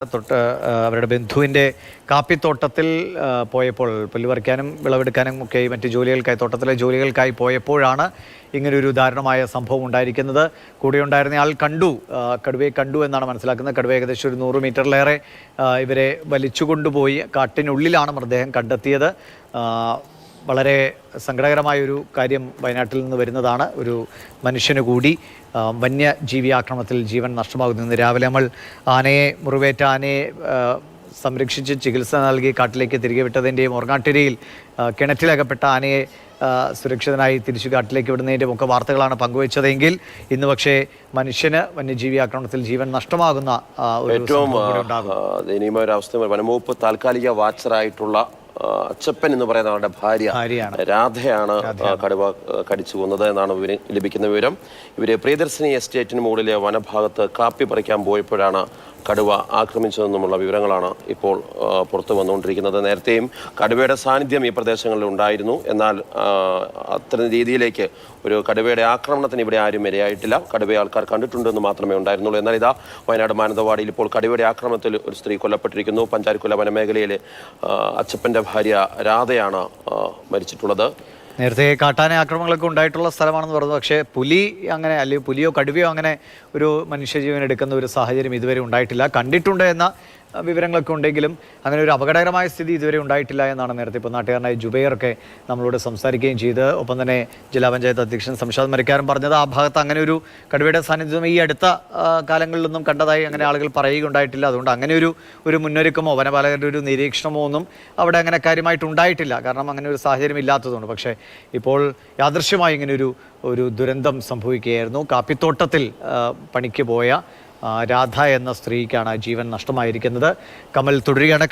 തൊട്ട് അവരുടെ ബന്ധുവിൻ്റെ കാപ്പിത്തോട്ടത്തിൽ പോയപ്പോൾ പുല്ല് പറിക്കാനും വിളവെടുക്കാനും ഒക്കെ മറ്റ് ജോലികൾക്കായി തോട്ടത്തിലെ ജോലികൾക്കായി പോയപ്പോഴാണ് ഇങ്ങനൊരു ദാരുണമായ സംഭവം ഉണ്ടായിരിക്കുന്നത്. കൂടെയുണ്ടായിരുന്നയാൾ കടുവയെ കണ്ടു എന്നാണ് മനസ്സിലാക്കുന്നത്. കടുവ ഏകദേശം ഒരു 100 മീറ്ററിലേറെ ഇവരെ വലിച്ചുകൊണ്ടുപോയി കാട്ടിനുള്ളിലാണ് മൃതദേഹം കണ്ടെത്തിയത്. വളരെ സങ്കടകരമായൊരു കാര്യം വയനാട്ടിൽ നിന്ന് വരുന്നതാണ്. ഒരു മനുഷ്യന് കൂടി വന്യജീവി ആക്രമണത്തിൽ ജീവൻ നഷ്ടമാകുന്നു. ഇന്ന് രാവിലെ നമ്മൾ മുറിവേറ്റ ആനയെ സംരക്ഷിച്ച് ചികിത്സ നൽകി കാട്ടിലേക്ക് തിരികെ വിട്ടതിൻ്റെയും ഓർങ്ങാട്ടിരിയിൽ കിണറ്റിലകപ്പെട്ട ആനയെ സുരക്ഷിതനായി തിരിച്ചു കാട്ടിലേക്ക് വിടുന്നതിൻ്റെയും ഒക്കെ വാർത്തകളാണ് പങ്കുവച്ചതെങ്കിൽ ഇന്ന് പക്ഷേ മനുഷ്യന് വന്യജീവി ആക്രമണത്തിൽ ജീവൻ നഷ്ടമാകുന്ന ഏറ്റവും ദയനീയമായ ഒരു അവസ്ഥ വനംവകുപ്പ് താൽക്കാലിക വാച്ചറായിട്ടുള്ള അച്ചപ്പൻ എന്ന് പറയുന്ന അവരുടെ ഭാര്യ രാധയാണ് കടുവ കടിച്ചു കൊന്നത് എന്നാണ് ലഭിക്കുന്ന വിവരം. ഇവര് പ്രിയദർശിനി എസ്റ്റേറ്റിന് മുകളിലെ വനഭാഗത്ത് കാപ്പി പറിക്കാൻ പോയപ്പോഴാണ് കടുവ ആക്രമിച്ചതെന്നുമുള്ള വിവരങ്ങളാണ് ഇപ്പോൾ പുറത്തു വന്നുകൊണ്ടിരിക്കുന്നത്. നേരത്തെയും കടുവയുടെ സാന്നിധ്യം ഈ പ്രദേശങ്ങളിൽ ഉണ്ടായിരുന്നു. എന്നാൽ അത്തരം രീതിയിലേക്ക് ഒരു കടുവയുടെ ആക്രമണത്തിന് ഇവിടെ ആരും ഇരയായിട്ടില്ല. കടുവയെ ആൾക്കാർ കണ്ടിട്ടുണ്ടെന്ന് മാത്രമേ ഉണ്ടായിരുന്നുള്ളൂ. എന്നാൽ ഇതാ വയനാട് മാനന്തവാടിയിൽ ഇപ്പോൾ കടുവയുടെ ആക്രമണത്തിൽ ഒരു സ്ത്രീ കൊല്ലപ്പെട്ടിരിക്കുന്നു. പഞ്ചാരിക്കുല വനമേഖലയിലെ അച്ചപ്പൻ്റെ ഭാര്യ രാധയാണ് മരിച്ചിട്ടുള്ളത്. നേരത്തെ കാട്ടാന ആക്രമണങ്ങളൊക്കെ ഉണ്ടായിട്ടുള്ള സ്ഥലമാണെന്ന് പറഞ്ഞു. പക്ഷേ പുലി അങ്ങനെ അല്ലെങ്കിൽ പുലിയോ കടുവയോ അങ്ങനെ ഒരു മനുഷ്യജീവൻ എടുക്കുന്ന ഒരു സാഹചര്യം ഇതുവരെ ഉണ്ടായിട്ടില്ല. കണ്ടിട്ടുണ്ട് എന്ന വിവരങ്ങളൊക്കെ ഉണ്ടെങ്കിലും അങ്ങനെ ഒരു അപകടകരമായ സ്ഥിതി ഇതുവരെ ഉണ്ടായിട്ടില്ല എന്നാണ് നേരത്തെ ഇപ്പോൾ നാട്ടുകാരനായ ജുബൈറൊക്കെ നമ്മളോട് സംസാരിക്കുകയും ചെയ്ത്. ഒപ്പം തന്നെ ജില്ലാ പഞ്ചായത്ത് അധ്യക്ഷൻ സംഷാദ് മരക്കാരൻ പറഞ്ഞത് ആ ഭാഗത്ത് അങ്ങനെ ഒരു കടുവയുടെ സാന്നിധ്യം ഈ അടുത്ത കാലങ്ങളിലൊന്നും കണ്ടതായി അങ്ങനെ ആളുകൾ പറയുകയുണ്ടായിട്ടില്ല. അതുകൊണ്ട് അങ്ങനെ ഒരു മുന്നൊരുക്കമോ വനപാലകരുടെ ഒരു നിരീക്ഷണമോ ഒന്നും അവിടെ അങ്ങനെ കാര്യമായിട്ടുണ്ടായിട്ടില്ല. കാരണം അങ്ങനെ ഒരു സാഹചര്യം ഇല്ലാത്തതുകൊണ്ട്. പക്ഷേ ഇപ്പോൾ യാദൃശ്യമായി ഇങ്ങനെ ഒരു ദുരന്തം സംഭവിക്കുകയായിരുന്നു. കാപ്പിത്തോട്ടത്തിൽ പണിക്ക് പോയ രാധ എന്ന സ്ത്രീക്കാണ് ജീവൻ നഷ്ടമായിരിക്കുന്നത്. കമൽ തുടരുകയാണ്.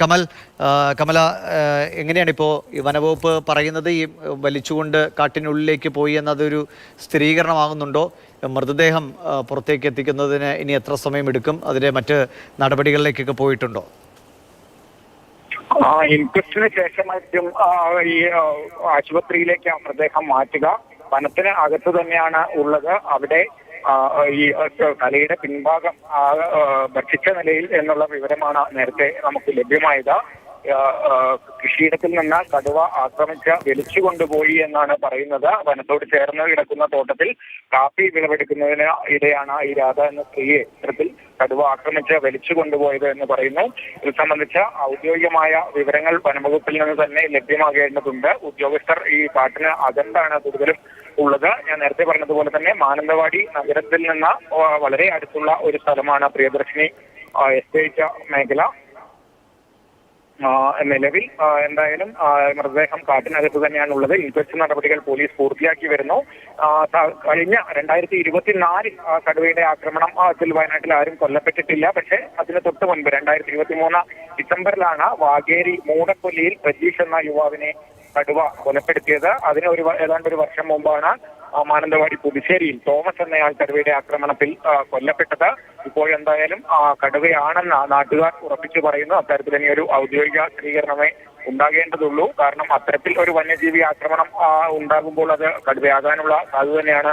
കമല, എങ്ങനെയാണിപ്പോൾ ഈ വനവകുപ്പ് പറയുന്നത്? ഈ വലിച്ചുകൊണ്ട് കാട്ടിനുള്ളിലേക്ക് പോയി എന്നതൊരു സ്ഥിരീകരണമാകുന്നുണ്ടോ? മൃതദേഹം പുറത്തേക്ക് എത്തിക്കുന്നതിന് ഇനി എത്ര സമയം എടുക്കും? അതിൻ്റെ മറ്റ് നടപടികളിലേക്കൊക്കെ പോയിട്ടുണ്ടോ? ഇൻക്വസ്റ്റിന് ശേഷമായിരിക്കും ഈ ആശുപത്രിയിലേക്ക് മൃതദേഹം മാറ്റുക. വനത്തിന് അകത്ത് തന്നെയാണ് ഉള്ളത്. അവിടെ ഈ തലയുടെ പിൻഭാഗം ഭക്ഷിച്ച നിലയിൽ എന്നുള്ള വിവരമാണ് നേരത്തെ നമുക്ക് ലഭ്യമായത്. കൃഷിയിടത്തിൽ നിന്ന് കടുവ ആക്രമിച്ച് വലിച്ചു കൊണ്ടുപോയി എന്നാണ് പറയുന്നത്. വനത്തോട് ചേർന്ന് കിടക്കുന്ന തോട്ടത്തിൽ കാപ്പി വിളവെടുക്കുന്നതിന് ഇടയാണ് ഈ രാധ എന്ന സ്ത്രീയെ ഇത്തരത്തിൽ കടുവ ആക്രമിച്ച് വലിച്ചു കൊണ്ടുപോയത് എന്ന് പറയുന്നു. ഇത് സംബന്ധിച്ച ഔദ്യോഗികമായ വിവരങ്ങൾ വനംവകുപ്പിൽ നിന്ന് തന്നെ ലഭ്യമാകേണ്ടതുണ്ട്. ഉദ്യോഗസ്ഥർ ഈ കാട്ടിന് അകത്താണ് കൂടുതലും ഉള്ളത്. ഞാൻ നേരത്തെ പറഞ്ഞതുപോലെ തന്നെ മാനന്തവാടി നഗരത്തിൽ നിന്ന് വളരെ അടുത്തുള്ള ഒരു സ്ഥലമാണ് പ്രിയദർശിനി എസ്റ്റേറ്റ് മേഖല. നിലവിൽ എന്തായാലും മൃതദേഹം കാട്ടിനകത്ത് തന്നെയാണ് ഉള്ളത്. ഇൻക്വസ്റ്റ് നടപടികൾ പോലീസ് പൂർത്തിയാക്കി വരുന്നു. കഴിഞ്ഞ 2024 കടുവയുടെ ആക്രമണത്തിൽ വയനാട്ടിൽ ആരും കൊല്ലപ്പെട്ടിട്ടില്ല. പക്ഷേ അതിന് തൊട്ട് മുൻപ് 2023 ഡിസംബറിലാണ് വാഗേരി മൂടക്കൊല്ലിയിൽ പ്രജീഷ് എന്ന യുവാവിനെ കടുവ കൊലപ്പെടുത്തിയത്. അതിന് ഏതാണ്ട് ഒരു വർഷം മുമ്പാണ് മാനന്തവാടി പുതുശ്ശേരിയിൽ തോമസ് എന്നയാൾ കടുവയുടെ ആക്രമണത്തിൽ കൊല്ലപ്പെട്ടത്. ഇപ്പോഴെന്തായാലും കടുവയാണെന്ന് നാട്ടുകാർ ഉറപ്പിച്ചു പറയുന്നു. അത്തരത്തിൽ ഇനി ഒരു ഔദ്യോഗിക സ്ഥിരീകരണമേ ഉണ്ടാകേണ്ടതുള്ളൂ. കാരണം അത്തരത്തിൽ ഒരു വന്യജീവി ആക്രമണം ഉണ്ടാകുമ്പോൾ അത് കടുവയാകാനുള്ള സാധ്യത തന്നെയാണ്